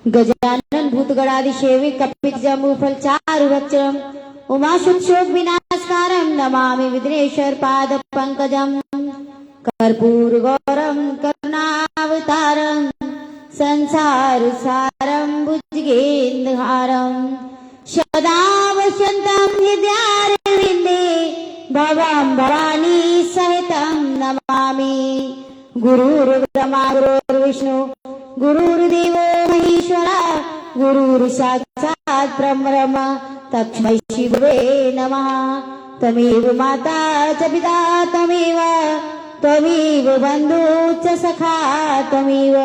गजानन भूतगणादि सेवि कपित जम्बू फल चारु भक्षणम उमाशुक शोक विनाशकारम नमामि विघ्नेश्वर पाद पंकजम कर्पूर गौरम करुणावतारम संसार सारम भुजगेन्द्रहारम सदा वसंतम हृदयारविंदे भवम भवानी सहितम नमामि गुरुर्ब्रह्मा गुरुर्विष्णु गुरुर्देवो महेश्वरा गुरुर् साक्षात् ब्रह्म तस्मै शिवे नमः। तमेव माता च पिता त्वमेव बन्धु च सखा त्वमेव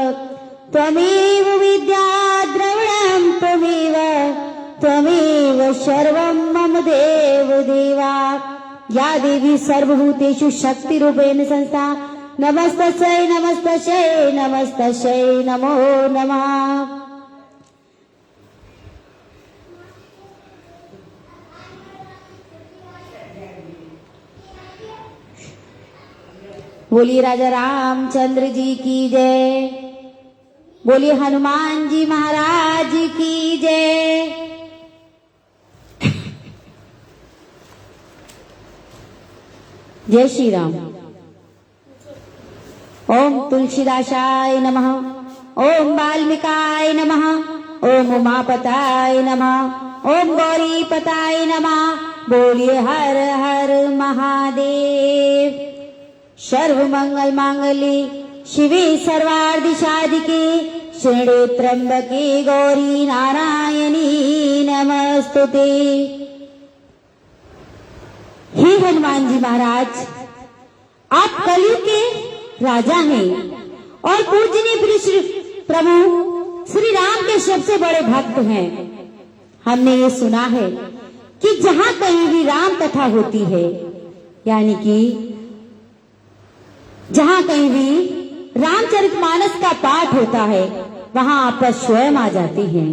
विद्या द्रविणं त्वमेव सर्वं मम देवा। या देवी सर्वभूतेषु शक्तिरूपेण संस्था नमस्तस्यै नमस्तस्यै नमस्तस्यै नमो नमः। बोलिए राजा रामचंद्र जी की जय, बोलिए हनुमान जी महाराज की जय। जय श्री राम। ओम तुलसीदासाय नमः, ओम वाल्मीकाय नमः, ओम उमापताय नमः, ओम गौरीपताय नमः। बोलिए हर हर महादेव। सर्व मंगल मांगल्ये शिवे सर्वार्थ साधिके शरणे त्र्यंबके गौरी नारायणी नमस्तुते। हे हनुमान जी महाराज, आप कलयुग के राजा हैं और पूजनीय प्रभु श्री राम के सबसे बड़े भक्त हैं। हमने ये सुना है कि जहां कहीं भी राम कथा होती है, यानी कि जहां कहीं भी रामचरितमानस का पाठ होता है, वहां आप स्वयं आ जाते हैं।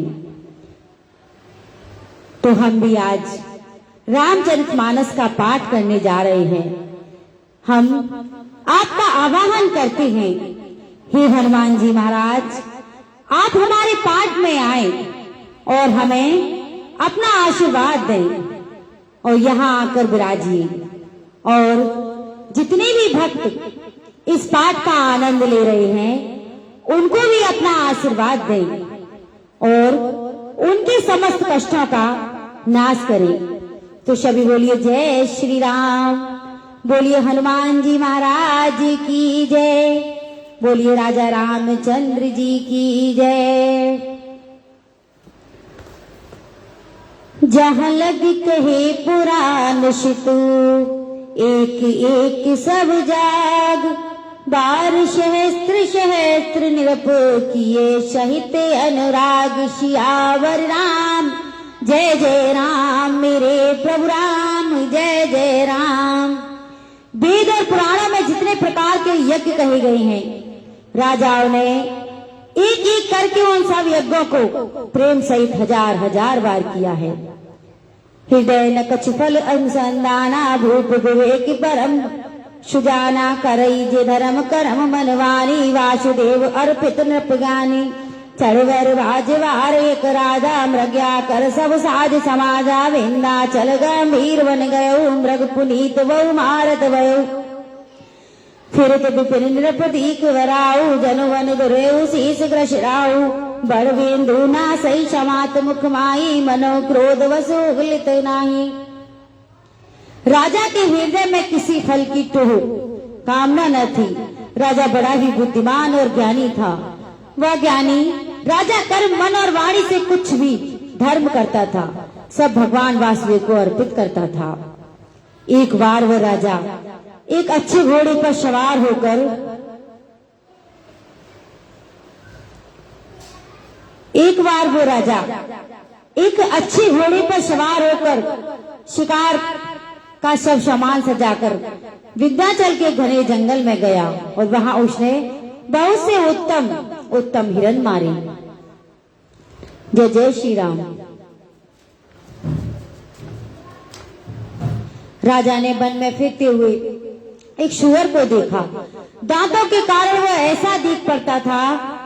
तो हम भी आज रामचरितमानस का पाठ करने जा रहे हैं। हम आपका आवाहन करते हैं, हे हनुमान जी महाराज, आप हमारे पाठ में आए और हमें अपना आशीर्वाद दें और यहाँ आकर विराजिए। और जितने भी भक्त इस पाठ का आनंद ले रहे हैं, उनको भी अपना आशीर्वाद दें और उनके समस्त कष्टों का नाश करें। तो सभी बोलिए जय श्री राम, बोलिए हनुमान जी महाराज की जय, बोलिए राजा रामचंद्र जी की जय। जहाँ लग कहे पुराण शितु एक एक सब जाग, बार सहस्त्र सहस्त्र निरप किए सहित अनुराग। सियावर राम जय जय राम, मेरे प्रभु राम जय जय राम। वेद और पुराणों में जितने प्रकार के यज्ञ कहे गए हैं, राजाओं ने एक एक करके उन सब यज्ञों को प्रेम सहित हजार हजार बार किया है। हृदय न कछुफल अनुसंधाना भूप विवेक परम सुजाना करई जे धर्म करम मनवानी। वासुदेव अर्पित नृपगानी चढ़वर राजवार एक राजा मृग्या कर सब साज समाजा। विंदा चल गंभीर बन गयो मृग पुनीत बहु मारत भयो। फिरत विपिन नृपदीक वराऊ जनुवन दुरेऊ शीस ग्रसराऊ। बड़ बिंदु ना सही समात मुख माई मनो क्रोध वसु उगलित नाही। राजा के हृदय में किसी फल की टोह कामना न थी। राजा बड़ा ही बुद्धिमान और ज्ञानी था। वह ज्ञानी राजा कर्म मन और वाणी से कुछ भी धर्म करता था, सब भगवान वासुदेव को अर्पित करता था। एक बार वह राजा एक अच्छे घोड़े पर सवार होकर शिकार का सब सामान सजाकर विंध्याचल के घने जंगल में गया और वहां उसने बहुत से उत्तम उत्तम हिरण मारे। जय जय श्री राम। राजा ने वन में फिरते हुए एक सुअर को देखा। दांतों के कारण वह ऐसा दिख पड़ता था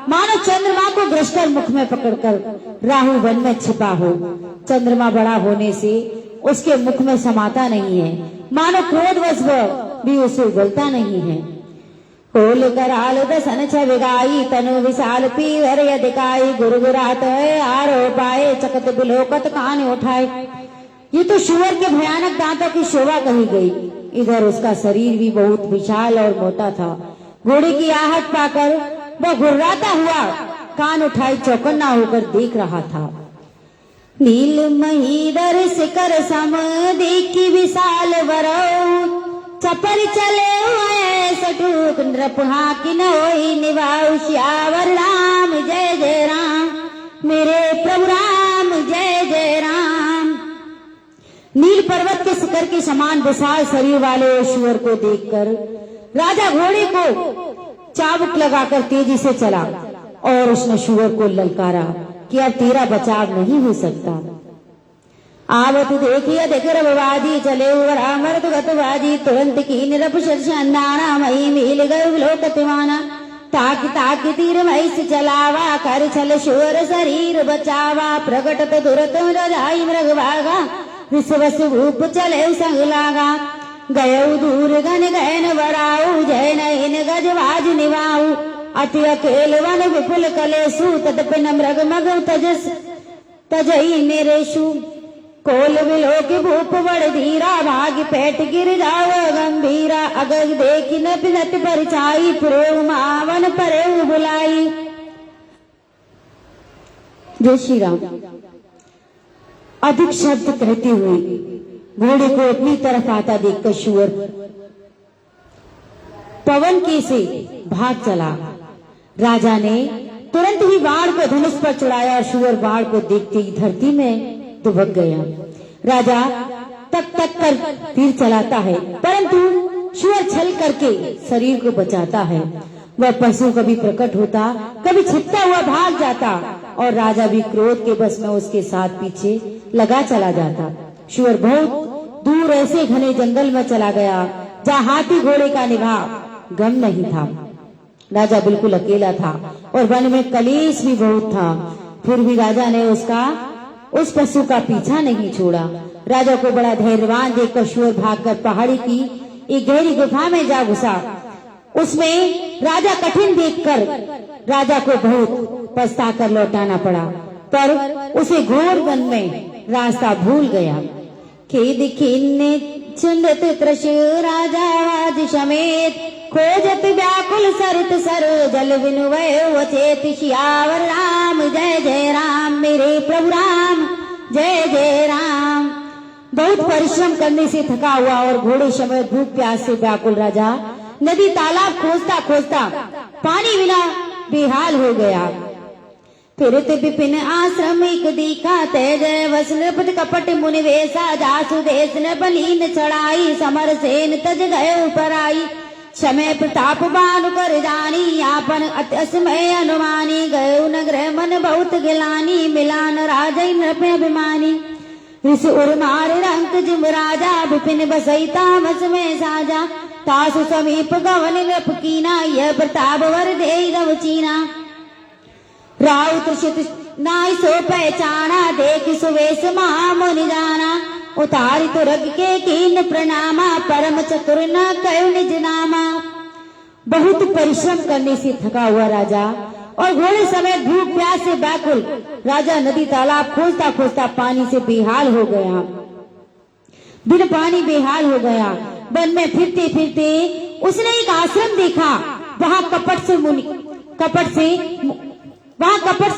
मानो चंद्रमा को ग्रस्तर मुख में पकड़कर राहु वन में छिपा हो। चंद्रमा बड़ा होने से उसके मुख में समाता नहीं है, मानो क्रोधवश भी उसे उगलता नहीं है। कोल कराल दसन छविगाई तनु विशाल पीवर यदिकाई गुरगुरात है आरो पाए चकत बिलोकत कान उठाए। ये तो शुअर के भयानक दांतों की शोभा कही गई। इधर उसका शरीर भी बहुत विशाल और मोटा था। घोड़े की आहट पाकर वह घुर्राता हुआ कान उठाए चौकन्ना होकर देख रहा था। नील महीधर शिखर सम देखी विशाल वरौ चपर चले सटूक नृपहा की न होई निभाऊ श्यावर राम जय जय राम मेरे प्रभु राम जय जय राम। नील पर्वत के शिखर के समान विशाल शरीर वाले शुअर को देखकर राजा घोड़े को चाबुक लगाकर तेजी से चला और उसने शुअर को ललकारा कि अब तेरा बचाव नहीं हो सकता। आवत देखिए देख रबादी चले रामर गतबाजी तुरंत की निरप शर्षाना मई मिल गए लोकतिवाना ताकि ताकि तीर मई से चलावा कर छल शुअर शरीर बचावा प्रकट तो दुरत रजाई मृग भागा विश्वस रूप चले संग लागा गयऊ दूर गन गैन बराऊ जय नैन गजवाज निभाऊ अति अकेल वन विपुल कलेसु तदपिन मृग मग तजस तजई मेरेशु कोल विलोक भूप बड़ धीरा भाग पेट गिर जाव गंभीरा अगर देखी न पिनत परछाई प्रेम मावन परे बुलाई। जय श्री राम। अधिक शब्द कहते हुए घोड़े को अपनी तरफ आता देखकर शुअर पवन के से भाग चला। राजा ने तुरंत ही बाण को धनुष पर चढ़ाया और शुअर बाण को देखते ही धरती में दुबक गया। राजा तक तक कर तीर चलाता है, परंतु शुअर छल करके शरीर को बचाता है। वह पशु कभी प्रकट होता, कभी छिपता हुआ भाग जाता और राजा भी क्रोध के बस में उसके साथ पीछे लगा चला जाता। शुअर बहुत दूर ऐसे घने जंगल में चला गया जहाँ हाथी घोड़े का निभा गम नहीं था। राजा बिल्कुल अकेला था और वन में कलेश भी बहुत था। फिर भी राजा ने उस पशु का पीछा नहीं छोड़ा। राजा को बड़ा धैर्यवान देखकर शुअर भागकर पहाड़ी की एक गहरी गुफा में जा घुसा। उसमें राजा कठिन देखकर राजा को बहुत पछताकर लौटाना पड़ा, पर उसे घोर वन में रास्ता भूल गया। खेद खिन्ने चुंदत त्रश राजा आज समेत खोजत व्याकुल सरत सर जल विनुवय वचेत श्यावर राम जय जय राम मेरे प्रभु राम जय जय राम। बहुत परिश्रम करने से थका हुआ और घोड़े समेत भूख प्यास से व्याकुल राजा नदी तालाब खोजता खोजता पानी बिना बेहाल हो गया। फिरत विपिन आश्रम एक दीखा तेज वस्त्रपत कपट मुनि वेशा जासु देश न बलीन चढ़ाई समर सेन तज गए पराई समय प्रताप बानु कर जानी आपन अत्यसमय अनुमानी गए नगृह मन बहुत गिलानी मिलान राजय नृप अभिमानी ऋषि उर्मार रंक जिम राजा विपिन बसई तामस में साजा तासु समीप गवन नृप कीना यह प्रताप वर दे गव चीना राउत नाई सो पहचाना देख सुवेश महामुनि जाना उतारी तुरग के कीन प्रणामा परम चतुर न कयो निज नामा। बहुत परिश्रम करने से थका हुआ राजा और घोड़े समेत भूख प्यास से व्याकुल राजा नदी तालाब खोजता खोजता पानी से बेहाल हो गया। बिन पानी बेहाल हो गया। वन में फिरते फिरते उसने एक आश्रम देखा। वहाँ कपट से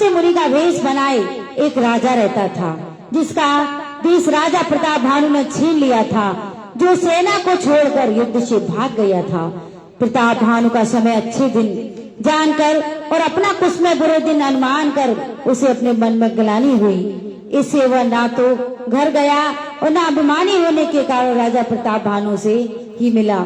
मुनि का वेश बनाए एक राजा रहता था, जिसका देश राजा प्रताप भानु ने छीन लिया था, जो सेना को छोड़कर युद्ध से भाग गया था। प्रताप भानु का समय अच्छे दिन जानकर और अपना कुछ में बुरे दिन अनुमान कर उसे अपने मन में ग्लानि हुई। इससे वह ना तो घर गया और ना अभिमानी होने के कारण राजा प्रताप भानु से ही मिला।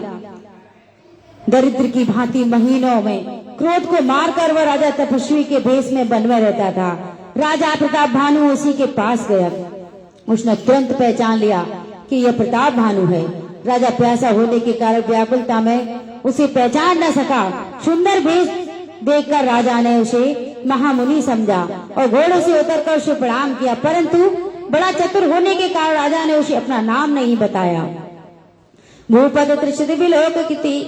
दरिद्र की भांति महीनों में क्रोध को मारकर वह राजा तपस्वी के भेष में वन में रहता था। राजा प्रताप भानु उसी के पास गया। उसने तुरंत पहचान लिया कि यह प्रताप भानु है। राजा प्यासा होने के कारण व्याकुलता में उसे पहचान न सका। सुंदर भेष देखकर राजा ने उसे महामुनि समझा और घोड़े से उतरकर उसे प्रणाम किया, परंतु बड़ा चतुर होने के कारण राजा ने उसे अपना नाम नहीं बताया। भूपति त्रिशति विलोकिते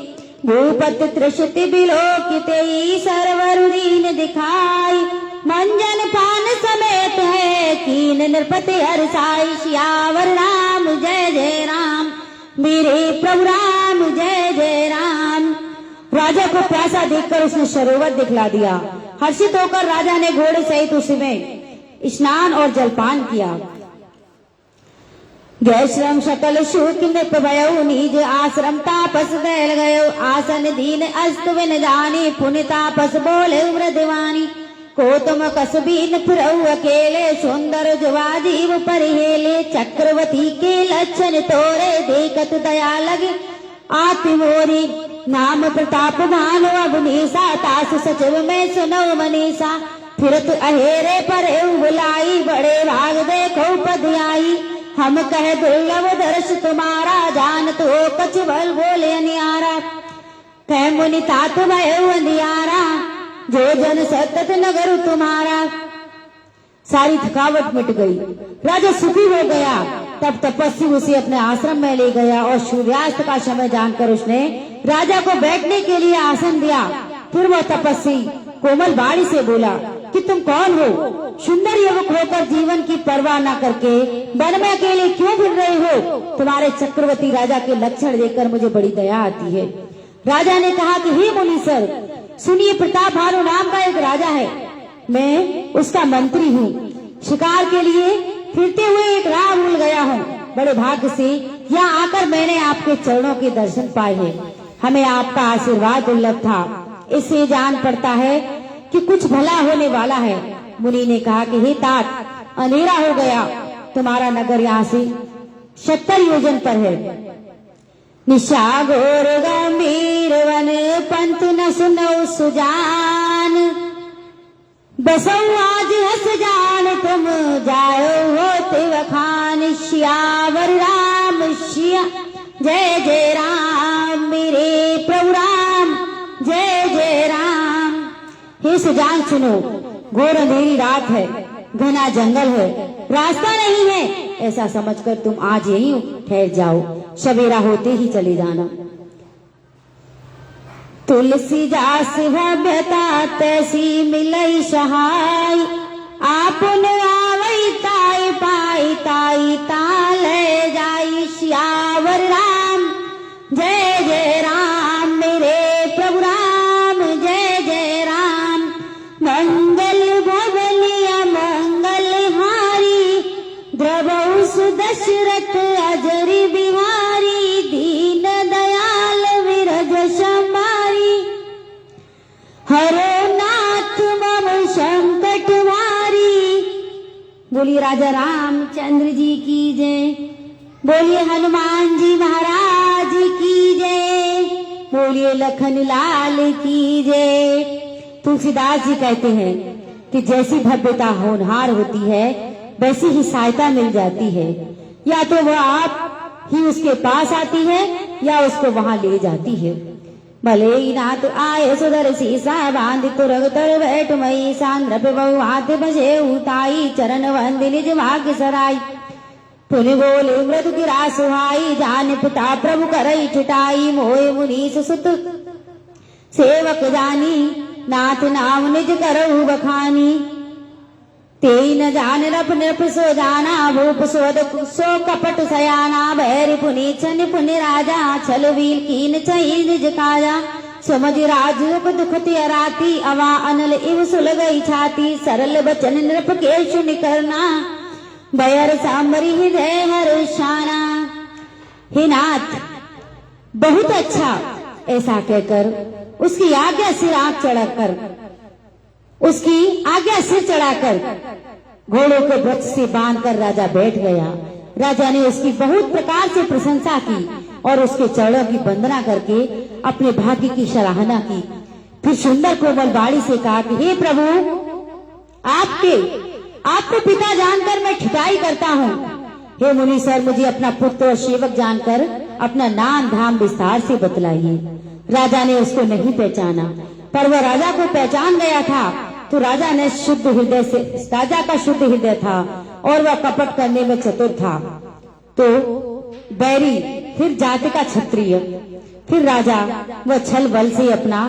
भूपति त्रिशति विलोकिते सर्वरुदीन दिखाई, मंजन पान समेत है कीन नृपति हर्षाई। सियावर राम जय जय राम, मेरे प्रभु राम जय जय राम। राजा को प्यासा देखकर उसने सरोवर दिखला दिया। हर्षित होकर राजा ने घोड़े सहित उसमें स्नान और जलपान किया। गय श्रम सकल शूक नृप भयो, निज आश्रम तापस दैल गयो। आसन दीन अस्त विन जानी, पुनि तापस बोले मृदवानी। को तुम कसबीन फिरऊ अकेले, सुंदर जुवा जीव परिहेले। चक्रवती के लक्षण तोरे, देखत दया लगे आति मोरी। नाम प्रताप भानु अवनीसा, तास सचिव में सुनो मनीषा। फिरत अहेरे पर बुलाई, बड़े भाग देखो पधियाई। हम कह दुर्लभ दर्श तुम्हारा, जानत हो कछ बल बोले अनियारा। कह मुनि तात भयो अंधियारा, जो जन सतत नगर तुम्हारा। सारी थकावट मिट गई, राजा सुखी हो गया। तब तपस्वी उसे अपने आश्रम में ले गया और सूर्यास्त का समय जानकर उसने राजा को बैठने के लिए आसन दिया। फिर वह तपस्वी कोमल बाणी से बोला कि तुम कौन हो? सुंदर युवक होकर जीवन की परवाह न करके वन में अकेले क्यों फिर रहे हो? तुम्हारे चक्रवर्ती राजा के लक्षण देखकर मुझे बड़ी दया आती है। राजा ने कहा कि हे मुनीसर, सुनिए, प्रताप भानु नाम का एक राजा है, मैं उसका मंत्री हूँ। शिकार के लिए फिरते हुए एक राह भूल गया हूँ। बड़े भाग्य से यहाँ आकर मैंने आपके चरणों के दर्शन पाए हैं। हमें आपका आशीर्वाद दुर्लभ था, इससे जान पड़ता है कि कुछ भला होने वाला है। मुनि ने कहा कि हे तात, अंधेरा हो गया, तुम्हारा नगर यहाँ से 70 योजन पर है। निशा घोर गंभीर वन, पंत न सुनो सुजान। बसो आज हस जान, तुम जायो होते वखान। सियावर राम सिया जय जय राम, मेरे प्रभु राम जय जय राम। हे सुजान सुनो, घोर अंधेरी रात है, घना जंगल है, रास्ता नहीं है। ऐसा समझकर तुम आज यहीं ठहर जाओ, सवेरा होते ही चले जाना। तुलसी जास भव्यता तैसी मिलई सहाय, आपन आवई ताई पाई ताई ताले जाई। सियावर राम जय जय राम, मेरे प्रभु राम जय जय राम। मंगल भवनिया मंगल हारी, द्रवौ सुदशरथ अजरी बिहारी। दीन दयाल विरज समारी, हरो नाथ मम संकट वारी। बोलिए राजा रामचंद्र जी की जय, बोलिए हनुमान जी महाराज की जय, बोलिए लखन लाल की जय। तुलसीदास जी कहते हैं कि जैसी भव्यता होनहार होती है, वैसी ही सहायता मिल जाती है। या तो वह आप ही उसके पास आती है या उसको वहां ले जाती है। भले ही नाथ आए सुधर सीसा, बांध तुरग तर बैठ मई। सांद्र बहु हाथ बजे उताई, चरण वंदि निज भाग्य सराई। पुनि बोले मृदु गिरा सुहाई, जान पिता प्रभु करई ठिठाई। मोय मुनीस सुत सेवक जानी, नाथ नाम निज करऊ बखानी। तेई न जान नृप नृप सो जाना, भूप सो कपट सयाना। भैरि पुनि छन पुनि राजा, छल वील कीन चई निज काया। समझ राजुक दुख त्याराती, अवा अनल इव सुलगई छाती। सरल बचन नृप के सुनि करना, बयर सांबरी हृदय हर्षाना। हे नाथ, बहुत अच्छा, ऐसा कहकर उसकी आज्ञा सिर आंख चढ़ाकर उसकी आज्ञा सिर चढ़ाकर घोड़ों को वृक्ष से बांधकर राजा बैठ गया। राजा ने उसकी बहुत प्रकार से प्रशंसा की और उसके चरणों की वंदना करके अपने भाग्य की सराहना की। फिर सुंदर कोमल बाणी से कहा कि हे प्रभु, आपको पिता जानकर मैं ठिठाई करता हूँ। हे मुनि सर, मुझे अपना पुत्र और सेवक जानकर अपना नाम धाम विस्तार से बतलाइए। राजा ने उसको नहीं पहचाना, पर वह राजा को पहचान गया था। तो राजा ने शुद्ध हृदय से, राजा का शुद्ध हृदय था और वह कपट करने में चतुर था। तो बैरी, फिर जाति का क्षत्रिय, फिर राजा, वह छल बल से अपना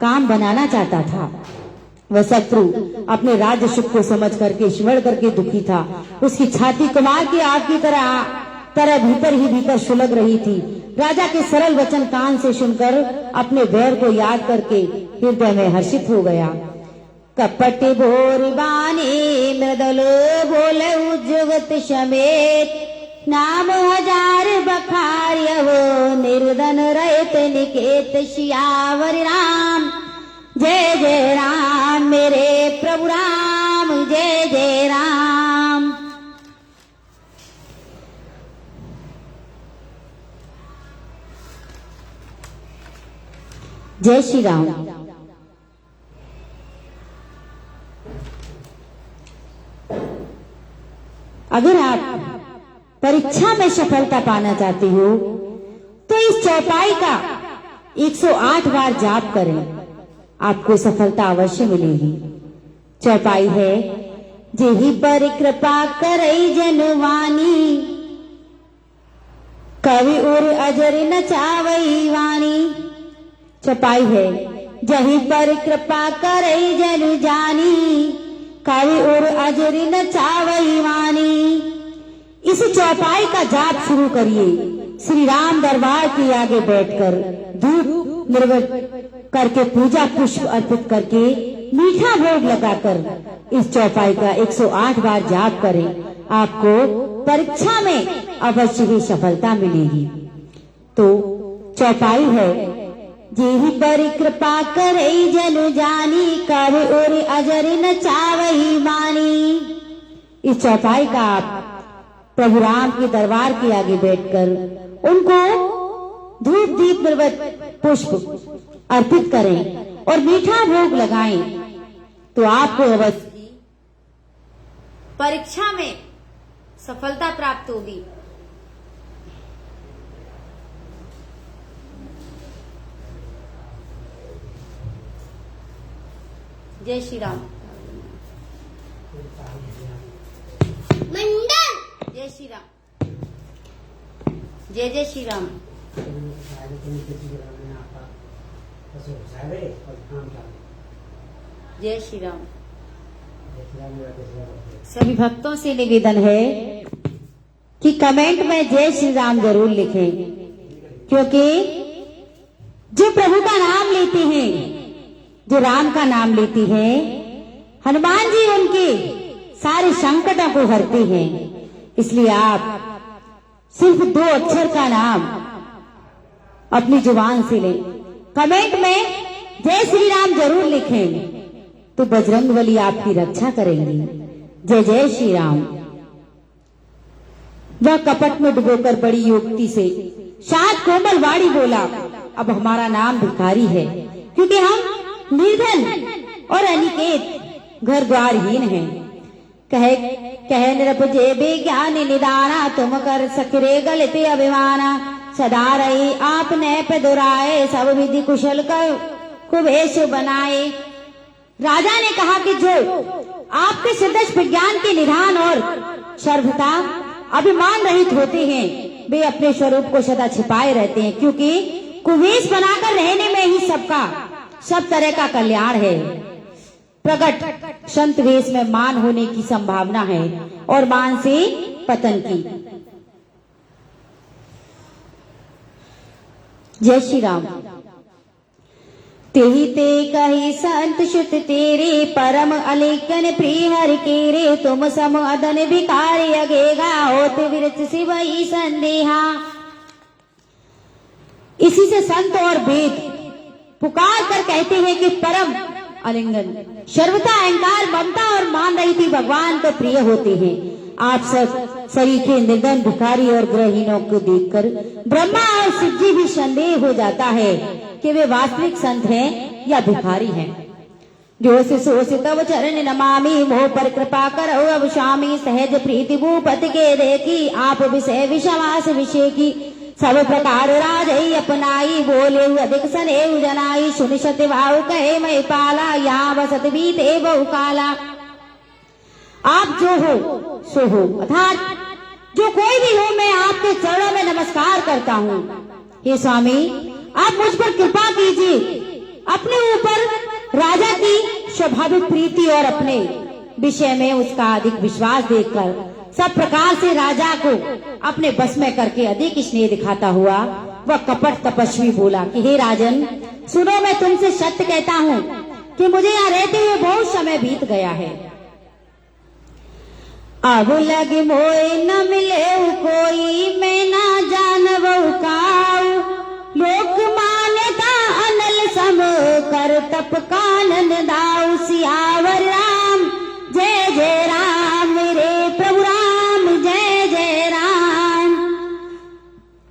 काम बनाना चाहता था। वह शत्रु अपने राज्य सुख को समझ करके, स्मरण करके दुखी था। उसकी छाती कुमार की आग की तरह भीतर ही भीतर सुलग रही थी। राजा के सरल वचन कान से सुनकर अपने बैर को याद करके हृदय में हर्षित हो गया। कपट भोर बानी मृदुल बोले उज्जवत समेत, नाम हजार बखार्य हो निर्धन रहित निकेत, सियावर राम जय जय राम, मेरे प्रभु राम जय जय राम। जय श्री राम। अगर आप परीक्षा में सफलता पाना चाहते हो तो इस चौपाई का 108 बार जाप करें, आपको सफलता अवश्य मिलेगी। चौपाई है, जेहि पर कृपा करई जनवानी, कवि और अजर नचावई वाणी। चौपाई है, जही पर कृपा करई जन जानी, कवि और अजर नचावई वाणी। इस चौपाई का जाप शुरू करिए। श्री राम दरबार के आगे बैठकर धूप निर्वत करके, पूजा पुष्प अर्पित करके, मीठा भोग लगाकर इस चौपाई का 108 बार जाप करें। आपको परीक्षा में अवश्य ही सफलता मिलेगी। तो चौपाई है, जेहि पर कृपा करई जन जानी, कवि और अजर नचावई वाणी। इस चौपाई का आप प्रभु राम के दरबार के आगे बैठकर उनको धूप दीप निर्वत पुष्प अर्पित करें और मीठा भोग लगाएं, तो आपको अवश्य परीक्षा में सफलता प्राप्त होगी। जय श्री राम। मंडल जय श्री राम। जय जय श्री राम। जय श्री राम। सभी भक्तों से निवेदन है कि कमेंट में जय श्री राम जरूर लिखें, क्योंकि जो प्रभु का नाम लेते हैं, जो राम का नाम लेती है, हनुमान जी उनके सारे संकटों को हरते हैं। इसलिए आप सिर्फ 2 अक्षर का नाम अपनी जुबान से लें। कमेंट में जय श्री राम जरूर लिखें, तो बजरंगबली आपकी रक्षा करेंगी। जय जय श्री राम। वह कपट में डुबोकर बड़ी युक्ति से शायद कोमल वाणी बोला, अब हमारा नाम भिखारी है, क्योंकि हम निर्धन और अनिकेत घर द्वारहीन हैं। कहे निरपजे विज्ञान निदाना, तुम कर सखरे गलते अभिमाना। सदा रही आपने पे दुराए, सब विधि कुशल कर कुवेश बनाए। राजा ने कहा कि जो आपके सदस्य विज्ञान के निधान और सर्वथा अभिमान रहित होते हैं, वे अपने स्वरूप को सदा छिपाए रहते हैं, क्योंकि कुवेश बनाकर रहने में ही सब तरह का कल्याण है। प्रकट संत वेश में मान होने की संभावना है और मान से पतन की। जय श्री राम। तेहि ते कही संत सुत तेरे, परम अलेखन प्रिय हरि केरे। तुम सम अदन भिखारी अगेगा, होत विरच शिवई संदेहा। इसी से संत और वेद पुकार कर कहते हैं कि परम आलिंगन, सर्वथा अहंकार, ममता और मान रही थी भगवान को प्रिय होते हैं। आप सब सरीखे निर्धन भिखारी और गृहहीनों को देखकर ब्रह्मा और शिव जी भी संदेह हो जाता है कि वे वास्तविक संत हैं या भिखारी हैं। जो सोच तव चरण नमामि, मोह पर कृपा करो अब स्वामी। सहज प्रीति भूपति के देखी, आप विषय विश्वास विषय की। सब प्रकार राजई अपनाई, बोले अधिक सनेहु जनाई, सुनि सत्य भाव कहे मैं पाला, यहाँ बसत बीते बहु काला। आप जो हो सो हो, अर्थात जो कोई भी हो, मैं आपके चरणों में नमस्कार करता हूँ। हे स्वामी, आप मुझ पर कृपा कीजिए। अपने ऊपर राजा की स्वाभाविक प्रीति और अपने विषय में उसका अधिक विश्वास देखकर सब प्रकार से राजा को अपने बस में करके अधिक स्नेह दिखाता हुआ वह कपट तपस्वी बोला कि हे राजन, सुनो, मैं तुमसे सत्य कहता हूँ कि मुझे यहाँ रहते हुए बहुत समय बीत गया है। अब लगे मोए न मिले कोई, मैं ना जानवु काऊ, लोक मान्यता अनल सम कर तप कानन दाऊ। सियावर राम जय जय राम, मेरे प्रभु राम जय जय राम।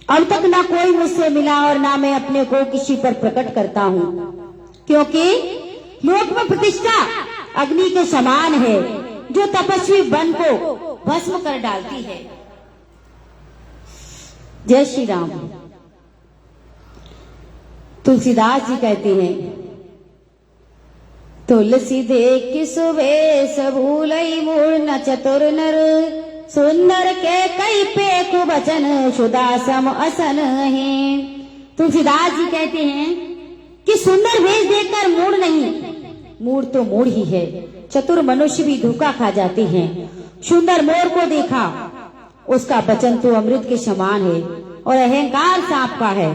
अब तक ना कोई मुझसे मिला और ना मैं अपने को किसी पर प्रकट करता हूँ, क्योंकि लोक में प्रतिष्ठा अग्नि के समान है जो तपस्वी वन को भस्म कर डालती है। जय श्री राम। तुलसीदास जी कहते हैं, तुलसी देख सुवेश भूलई मूल न चतुर नर, सुंदर के कई पेख बचन सुधा सम असन है। तुलसीदास जी कहते हैं कि सुंदर वेश देखकर मूढ़ नहीं, मूढ़ तो मूढ़ ही है, चतुर मनुष्य भी धोखा खा जाते हैं। सुंदर मोर को देखा, उसका वचन तो अमृत के समान है और अहंकार सांप का है।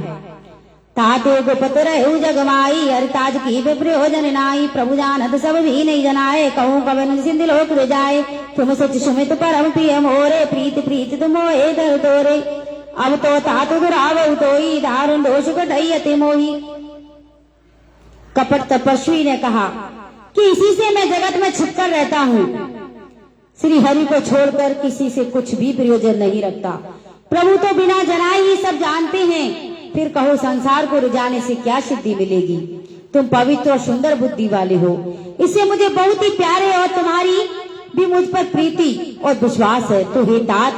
ताते गुपत रहु जगमाई, हरि ताज की विप्रयोजन नाई, प्रभु जानत सब भी नहीं जनाए, कहूँ कवन सिंधु लोक विजाए, तुम सच सुमित परम प्रिय मोरे, प्रीत प्रीत तुम मोहे दर तोरे, अब तो तातु दुरावु तोई, दारुण दोष कटई अति मोही। कपट तपस्वी ने कहा कि इसी से मैं जगत में छिपकर रहता हूँ, श्री हरि को छोड़कर किसी से कुछ भी प्रयोजन नहीं रखता। प्रभु तो बिना जनाए ही सब जानते हैं, फिर कहो संसार को रिझाने से क्या सिद्धि मिलेगी। तुम पवित्र और सुंदर बुद्धि वाले हो, इससे मुझे बहुत ही प्यारे और तुम्हारी भी मुझ पर प्रीति और विश्वास है। तो हे तात,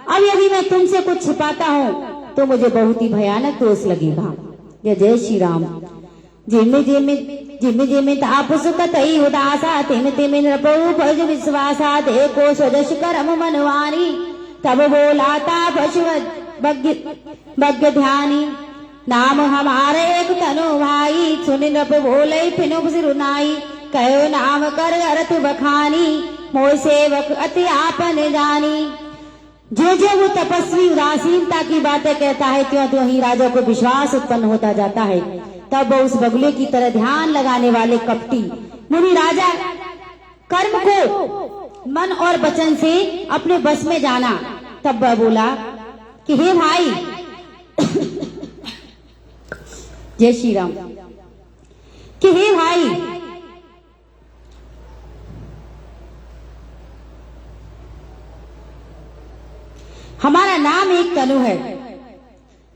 अब यदि मैं तुमसे कुछ छिपाता हूँ तो मुझे बहुत ही भयानक दोष लगेगा। जय श्री राम। जिम्मे जिम्मे जिम्मे जिम्मे तापस कतई उदासा, तिम तिम नृपौ भज विश्वासा, देखो स्वजस करम मनवानी, तब बोला तापस्वत भग्य ध्यानी, नाम हमारे एक तनु भाई, सुनि नृप बोले फिनुक सिरुनाई, कहो नाम कर अर्थ बखानी, मोय सेवक अति आपन जानी। जो जो वो तपस्वी उदासीनता की बातें कहता है, त्यों त्यों ही राजा को विश्वास उत्पन्न होता जाता है। तब उस बगुले की तरह ध्यान लगाने वाले कपटी मुनि राजा कर्म को मन और वचन से अपने बस में जाना। तब वह बोला कि हे भाई जय श्री राम, कि हे भाई, हमारा नाम एक तनु है।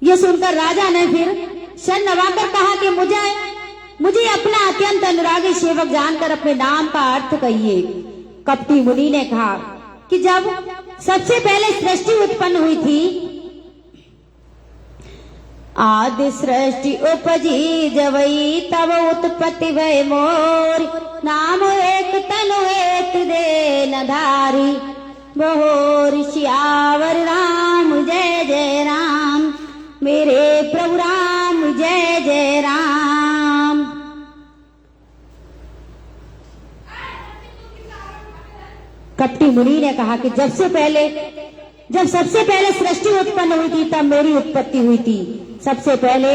यह सुनकर राजा ने फिर शन नवाकर कहा कि मुझे अपना अत्यंत अनुरागी सेवक जानकर अपने नाम का अर्थ कहिए। कपटी मुनि ने कहा कि जब सबसे पहले सृष्टि उत्पन्न हुई थी, आदि सृष्टि उपजी जवई, तब उत्पत्ति भय मोर, नाम एक तनु एक दे न धारी, बहोर सियावर राम जय जय राम, मेरे प्रभु राम जय जय राम। कपटी मुनि ने कहा कि जब सबसे पहले सृष्टि उत्पन्न हुई थी तब मेरी उत्पत्ति हुई थी सबसे पहले,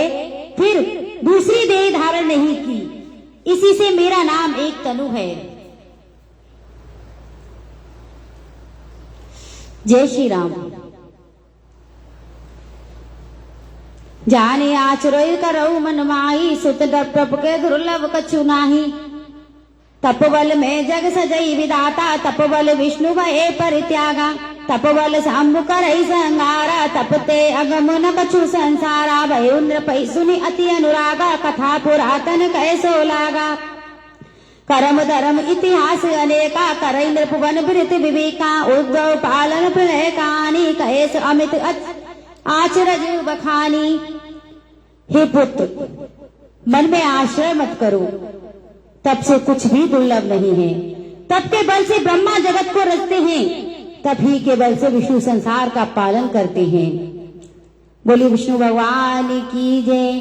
फिर दूसरी देह धारण नहीं की, इसी से मेरा नाम एक तनु है। जय श्री राम। जाने आचरण करऊ मन माही, सुत टप के दुर्लभ कछु नाही, तपबल में जग सजई विदाता, तपबल विष्णु भये परित्यागा, तपबल शंभु करई संहारा, तपते अगम न कछु संसारा, भय नृपै सुनि अति अनुरागा, कथा पुरातन कैसो लागा, करम धर्म इतिहास अनेका, करई नृपवन वृत विवेका, उद्भव पालन प्रलय कहानी, कहेस अमित आचरज बखानी। हे पुत्र, मन में आश्रय मत करो, तप से कुछ भी दुर्लभ नहीं है। तप के बल से ब्रह्मा जगत को रचते हैं, तप ही के बल से विष्णु संसार का पालन करते हैं। बोली विष्णु भगवान की जय,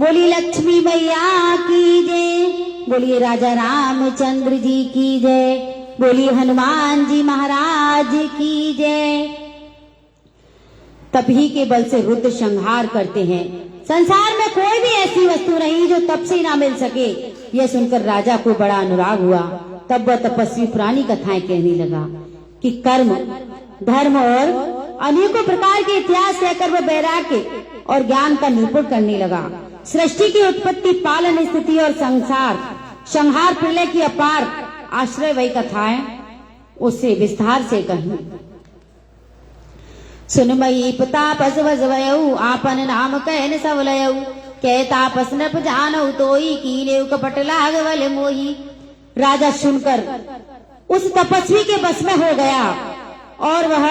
बोली लक्ष्मी मैया की जय, बोलिए राजा रामचंद्र जी की जय, बोलिए हनुमान जी महाराज की जय। तप ही के बल से रुद्र संहार करते हैं। संसार में कोई भी ऐसी वस्तु नहीं जो तप से ना मिल सके। यह सुनकर राजा को बड़ा अनुराग हुआ। तब वह तपस्वी पुरानी कथाएं कहने लगा कि कर्म, धर्म और अनेकों प्रकार के इतिहास कहकर वह वैराग्य और ज्ञान का निरूपण करने लगा। सृष्टि की उत्पत्ति, पालन, स्थिति और संसार संहार, प्रलय की अपार आश्रय वही कथाएं उससे विस्तार से कही। सुनमयी तापस वजवयऊ, आपन नाम कहन सवलयऊ, कह तापस नृप जानऊ तोई, कीनेऊ कपट लागवल मोही। राजा सुनकर उस तपस्वी के बस में हो गया और वह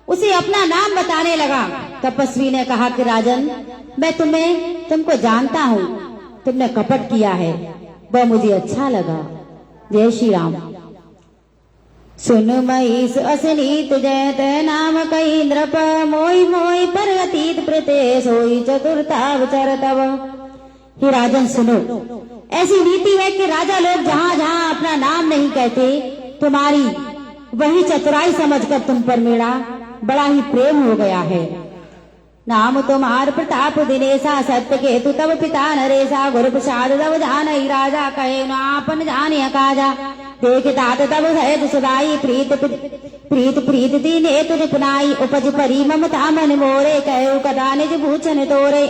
उसे अपना नाम बताने लगा। तपस्वी ने कहा कि राजन, मैं तुमको जानता हूँ, तुमने कपट किया है, वह मुझे अच्छा लगा। जय श्री राम। सुन महीस असनीत जयत नाम कई नृप, मोई मोई परगतीत प्रतेश होई चतुर्थावचर तव। हे राजन सुनो, ऐसी नीति है कि राजा लोग जहाँ जहाँ अपना नाम नहीं कहते, तुम्हारी वही चतुराई समझकर तुम पर मेरा बड़ा ही प्रेम हो गया है। नाम तुम्हार प्रताप दिनेशा, सत्य केतु तब पिता नरेशा, गुरु प्रसाद तब जानई राजा, कहे न आपन जाने काजा। देख तात तब सहज सदाई, प्रीत प्रीत प्रीत दीने तुझ पुनाई, उपज परी ममता मन मोरे, कहो कदा निज भूषण तोरे।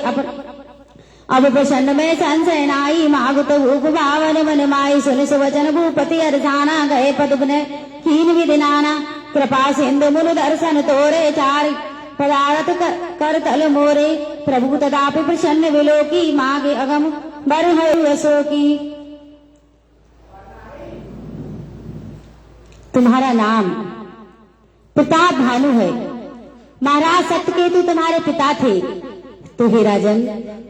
अब प्रसन्न में संशय नाई, मागुत भूप भावन मन माई, सुन सुवचन भूपति अरसाना, गए पद्म कीन विधि नाना। कृपा सिंधु मुन दर्शन तोरे, चार पदारथ कर तल मोरे। प्रभु तदापि प्रसन्न विलोकी, मागे अगम बर की। तुम्हारा नाम प्रताप भानु है। महाराज सत्यकेतु तुम्हारे पिता थे। तो हे राजन,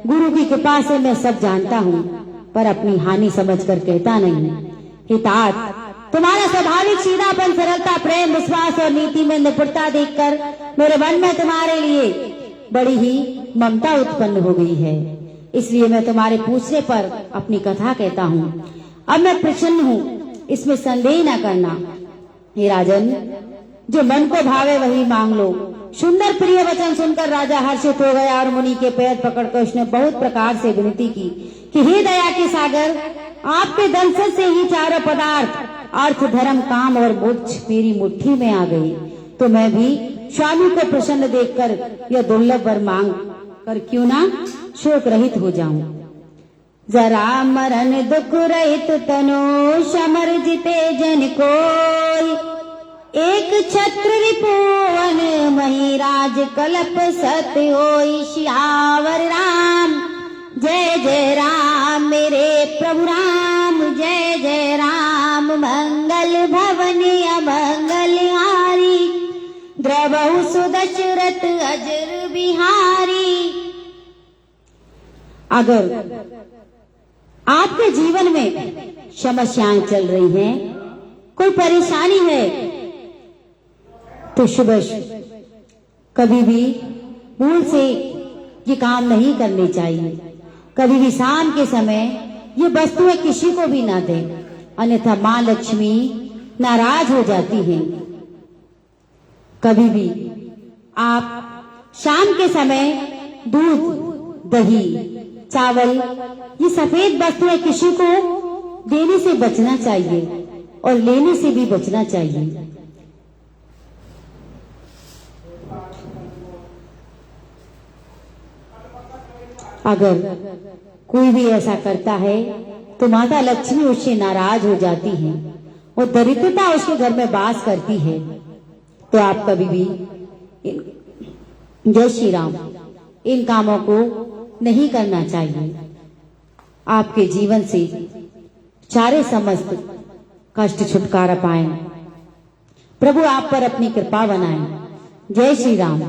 गुरु की कृपा से मैं सब जानता हूँ, पर अपनी हानि समझकर कहता नहीं। हे तात, तुम्हारा स्वाभाविक सीधापन, सरलता, प्रेम, विश्वास और नीति में निपुणता देखकर मेरे मन में तुम्हारे लिए बड़ी ही ममता उत्पन्न हो गई है। इसलिए मैं तुम्हारे पूछने पर अपनी कथा कहता हूँ। अब मैं प्रसन्न हूँ, इसमें संदेह न करना। हे राजन, जो मन को भावे वही मांग लो। सुंदर प्रिय वचन सुनकर राजा हर्षित हो गया और मुनि के पैर पकड़कर उसने बहुत प्रकार से विनती की कि हे दया के सागर, आपके दर्शन से ही चारों पदार्थ, अर्थ, धर्म, काम और मोक्ष मेरी मुट्ठी में आ गई। तो मैं भी स्वामी को प्रसन्न देखकर यह दुर्लभ वर मांग कर क्यों ना शोक रहित हो जाऊं। जरा मरण दुख रहित तनो, समर जिते जन कोई, एक छत्र रिपुवन महिराज कल्प सत्य होई। श्यावर राम जय जय राम, मेरे प्रभु राम जय जय राम। मंगल भवन अमंगल हारी, द्रवहु सुदशरथ अजर बिहारी। अगर आपके जीवन में समस्याएं चल रही हैं, कोई परेशानी है, तो सुबह कभी भी भूल से ये काम नहीं करने चाहिए। कभी भी शाम के समय ये वस्तुएं किसी को भी ना दें, अन्यथा मां लक्ष्मी नाराज हो जाती हैं। कभी भी आप शाम के समय दूध, दही, चावल, ये सफेद वस्तुएं किसी को देने से बचना चाहिए और लेने से भी बचना चाहिए। अगर कोई भी ऐसा करता है तो माता लक्ष्मी उससे नाराज हो जाती है और दरिद्रता उसके घर में वास करती है। तो आप कभी भी जय श्री राम, इन कामों को नहीं करना चाहिए। आपके जीवन से सारे समस्त कष्ट छुटकारा पाए। प्रभु आप पर अपनी कृपा बनाए। जय श्री राम।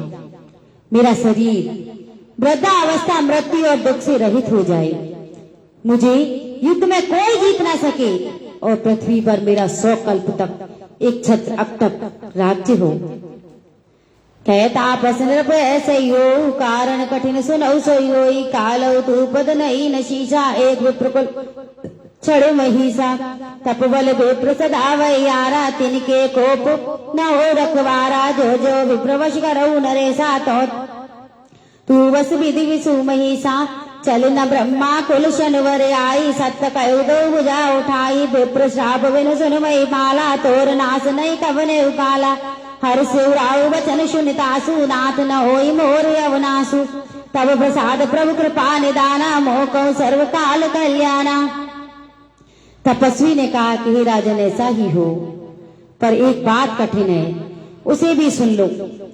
मेरा शरीर वृद्धावस्था मृत्यु और दुख से रहित हो जाए, मुझे युद्ध में कोई जीत ना सके और पृथ्वी पर मेरा 100 कल्प तक एक छत्र अकटक राज्य हो। कहता प्रश्न ऐसे यो कारण कठिन सुनौ सोई कालो तू पद नहीं न शीशा एक विप्रकुल छड़ महिषा तपबल विप्र सदा वैयारा तिनके कोप न हो रखवारा जो जो विप्रवश करऊ नरेशा तो तू बस विधि विसु महिषा चल न ब्रह्मा कुल शनवर आई सत्य कयो दो भुजा उठाई विप्र श्राप बिनु सुन मई माला तोर नाश नहीं कवने उकाला हर शिवराव वचन सुनितासु नाथ न होई मोर अवनासु तब प्रसाद प्रभु कृपा निदाना मोह सर्व काल कल्याणा। तपस्वी ने कहा कि हे राजन ऐसा ही हो, पर एक बात कठिन है, उसे भी सुन लो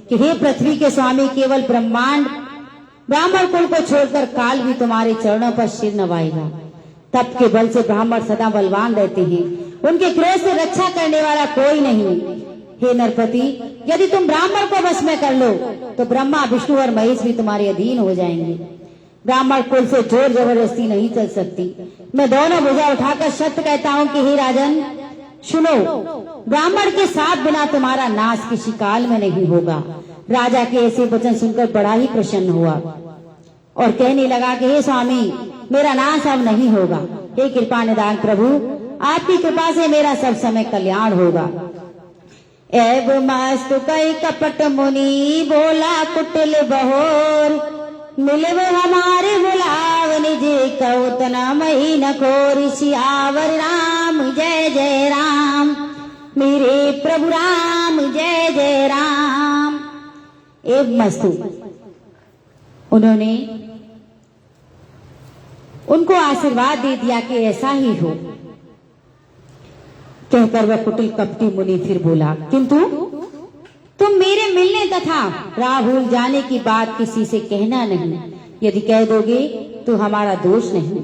कि हे पृथ्वी के स्वामी केवल ब्रह्मांड ब्राह्मण कुल को छोड़कर काल भी तुम्हारे चरणों पर सिर नवाएगा। तप के बल से ब्राह्मण सदा बलवान रहते हैं, उनके क्रोध से रक्षा करने वाला कोई नहीं। हे नरपति, यदि तुम ब्राह्मण को वश में कर लो तो ब्रह्मा विष्णु और महेश भी तुम्हारे अधीन हो जाएंगे। ब्राह्मण कुल से जोर जबरदस्ती नहीं चल सकती। मैं दोनों भुजा उठाकर सत्य कहता हूँ कि हे राजन सुनो, ब्राह्मण के साथ बिना तुम्हारा नाश किसी काल में नहीं होगा। राजा के ऐसे वचन सुनकर बड़ा ही प्रसन्न हुआ और कहने लगा कि हे स्वामी, मेरा नाश अब नहीं होगा। हे कृपा निदान प्रभु, आपकी कृपा से मेरा सब समय कल्याण होगा। एव मस्तु कई कपट मुनि बोला कुटिल बहोर मिलव हमारे बुलाव निज कौतना मही न खोर सियावर राम जय जय राम मेरे प्रभु राम जय जय राम। एव मस्तु, उन्होंने उनको आशीर्वाद दे दिया कि ऐसा ही हो। कहकर वह कुटिल कपटी मुनि फिर बोला, किंतु तुम मेरे मिलने तथा राह भूल जाने की बात किसी से कहना नहीं। यदि कह दोगे तो हमारा दोष नहीं।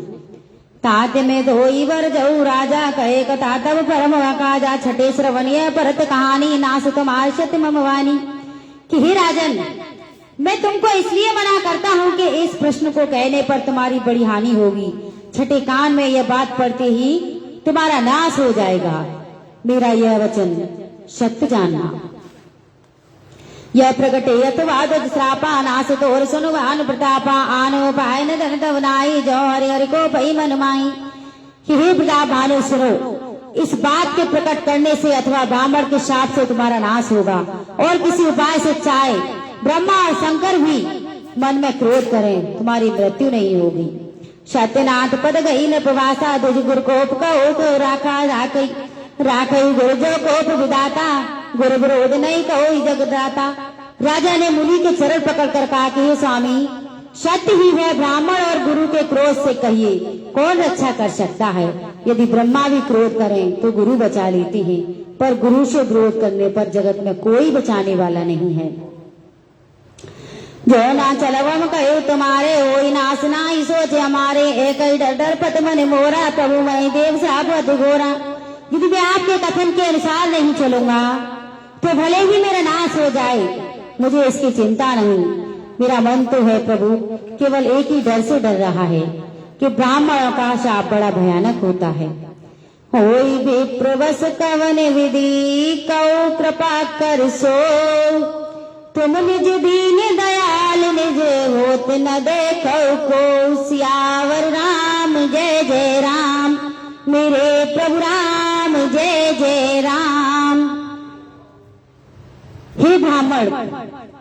ताते में धोई वर जाऊ राजा कहे कथा तब परम काजा छठे श्रवणीय परत कहानी नास तुम्हार सत्य ममवानी। कि हे राजन, मैं तुमको इसलिए मना करता हूँ कि इस प्रश्न को कहने पर तुम्हारी बड़ी हानि होगी। छठे कान में यह बात पड़ते ही तुम्हारा नाश हो जाएगा। मेरा यह वचन सत्य जानना। यह प्रगटे यथवाद श्रापा नाश तोर सुनवान प्रतापा आनो पायन धन तवनाई जो हरि हरि को पई मन माई। कि हे प्रताप भानु सुनो, इस बात के प्रकट करने से अथवा ब्राह्मण के शाप से तुम्हारा नाश होगा और किसी उपाय से चाहे ब्रह्मा और शंकर भी मन में क्रोध करें तुम्हारी मृत्यु नहीं होगी। सत्यनाथ पद गई न प्रवासा दुज गुरु कोप कहो राखा राखई गुरु जो कोप विदाता गुरु विरोध नहीं कहो जगदाता। राजा ने मुनि के चरण पकड़ कर कहा कि हे स्वामी, सत्य ही है, ब्राह्मण और गुरु के क्रोध से कहिए कौन रक्षा कर सकता है। यदि ब्रह्मा भी क्रोध करें तो गुरु बचा लेते हैं, पर गुरु से विरोध करने पर जगत में कोई बचाने वाला नहीं है। जो ना चलवम कहो तुम्हारे होई नाश ना ही सोचे हमारे एक ही डर पत मन मोरा प्रभु मई देव साबत घोरा। यदि मैं आपके कथन के अनुसार नहीं चलूंगा तो भले ही मेरा नाश हो जाए, मुझे इसकी चिंता नहीं। मेरा मन तो है प्रभु केवल एक ही डर से डर रहा है कि ब्राह्मणों का शाप बड़ा भयानक होता है। होई विप्रवश कवन विधि कौ कृपा कर सो तुम निज दीन दयाल निज होत न देखो को। सियावर राम जय जय राम मेरे प्रभु राम जय जय राम। हे ब्राह्मण,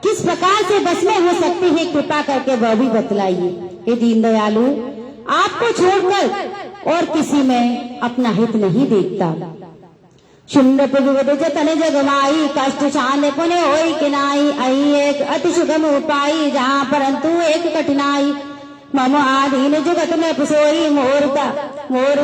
किस प्रकार से बस में हो सकते हैं, कृपा करके वह भी बतलाइए। हे दीन दयालु, आपको छोड़कर और किसी में अपना हित नहीं देखता। शुंड प्रभुवद जतन जगमाई कष्ट शान पुण्य होई किनाई। आई एक अति सुगम उपाई जहाँ परंतु एक कठिनाई। मम आधीन जुगत में पुसोई मोर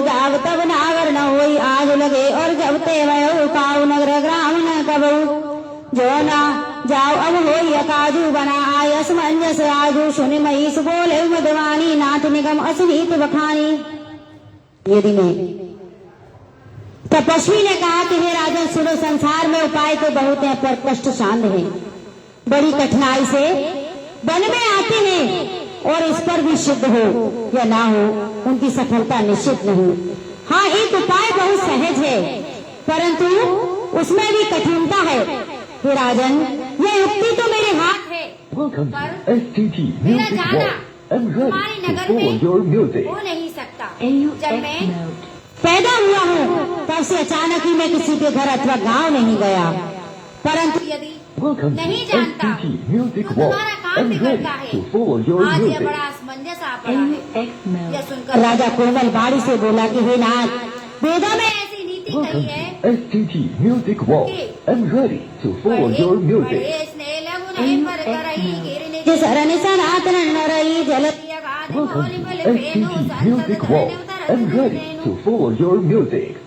जाव तब नावर न होई। आज लगे और जब ते वयो पाऊ नगर ग्राम न कबू। जो ना जाओ अब होई अकाजू बना आय असमंजस आजू। सुनि महिष बोले मधवानी नाथ निगम असनीत बखानी। यदि मैं तपस्वी ने कहा कि हे राजन सुनो, संसार में उपाय तो बहुत हैं पर कष्ट शांत है। बड़ी कठिनाई से वन में आते हैं और इस पर भी सिद्ध हो या ना हो, उनकी सफलता निश्चित नहीं। हाँ, एक उपाय बहुत सहज है, परंतु उसमें भी कठिनता है। हे राजन, यह युक्ति तो मेरे हाथ है, पर मेरा जाना तुम्हारे नगर में हो नहीं सकता। जब मैं पैदा हुआ हूँ तब से अचानक ही मैं किसी के घर अथवा गांव नहीं गया, परंतु यदि नहीं जानता तो तुम्हारा काम बिगड़ता है। आज यह बड़ा असमंजस आ पड़ा है। यह सुनकर राजा कोमल बाड़ी से बोला कि हे नाथ, वेदों में ऐसी नीति कही है बड़े स्नेह लघु नहीं पर करही गिरने जिस रन सनातन न रही जल अगाध भोल बल फेनु संसद धरने उतर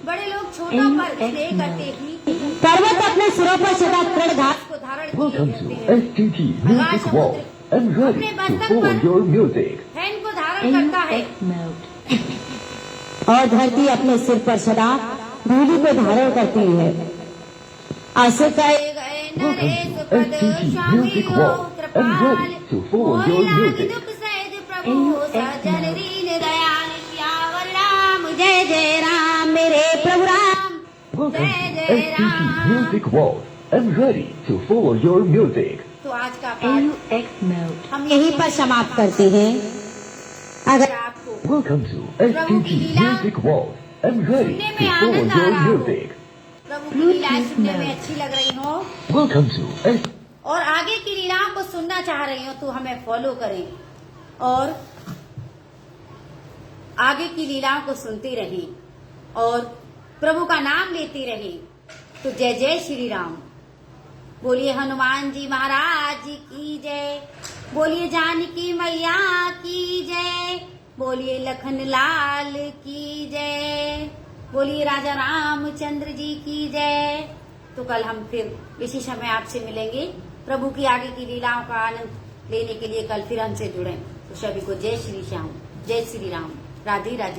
बड़े लोग छोटा पर स्नेह करते ही पर्वत अपने सिरों पर सदा कृण घास को धारण किए रहते हैं। अपने मस्तक पर फैन को धारण करता है और धरती अपने सिर पर सदा धूलि को धारण करती है। आसुर का गए नरेश पद स्वामी हो कृपाल मोहि लाग दुख सैद प्रभु सज्जन दीन दयाल श्यावर राम जय जय राम मेरे प्रभु राम, जय जय राम। तो आज का पाठ हम यहीं पर समाप्त करते हैं। अगर आपको प्रभु की लीला सुनने में आनंद आ रहा हो, प्रभु की लीलाएं सुनने में अच्छी लग रही हो और आगे की लीलाओं को सुनना चाह रही हो, तो हमें फॉलो करें और आगे की लीलाओं को सुनती रहें और प्रभु का नाम लेती रहें। तो जय जय श्री राम। बोलिए हनुमान जी महाराज की जय, बोलिए जानकी मैया की जय, बोलिए लखन लाल की जय, बोलिए राजा रामचंद्र जी की जय। तो कल हम फिर इसी समय आपसे मिलेंगे। प्रभु की आगे की लीलाओं का आनंद लेने के लिए कल फिर हमसे जुड़ें। तो सभी को जय श्री श्याम, जय श्री राम, राधे राधे।